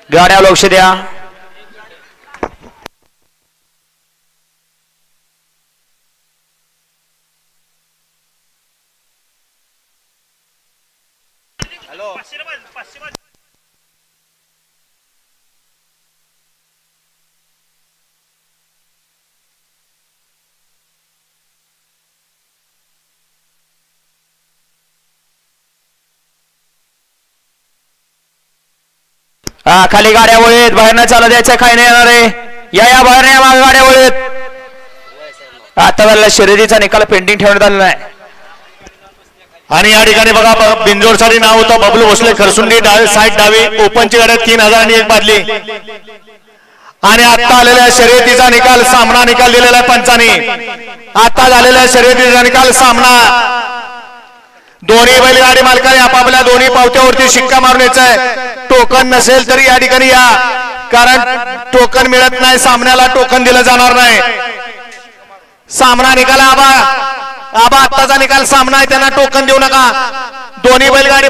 गाड्या लक्ष द्या. खाली गाड्या वळीत बाहेर न चालू द्यायचं काही नाही येणार आहे. या बाहेर नाही मागे गाड्या वळीत. आता शर्यतीचा निकाल पेंडिंग ठेवण्यात आलेला आहे आणि या ठिकाणी बघा बिंजोरसाठी नाव होतं बबलू भोसले खरसुंडी डावी साईड डावी ओपनची गाड्या 3001 बादली. आणि आता आलेल्या शर्यतीचा निकाल सामना निकाल दिलेला आहे पंचांनी. आता झालेल्या शर्यतीचा निकाल सामना. दोन्ही बैलगाडी मालकाने आपापल्या दोन्ही पावत्यावरती शिक्का मारून यायचंय. टोकन नसेल तरी या ठिकाणी या, कारण टोकन मिळत नाही. सामन्याला टोकन दिलं जाणार नाही. सामना निकाल आबा आत्ताचा निकाल सामना आहे, त्यांना टोकन देऊ नका. दोन्ही बैलगाडी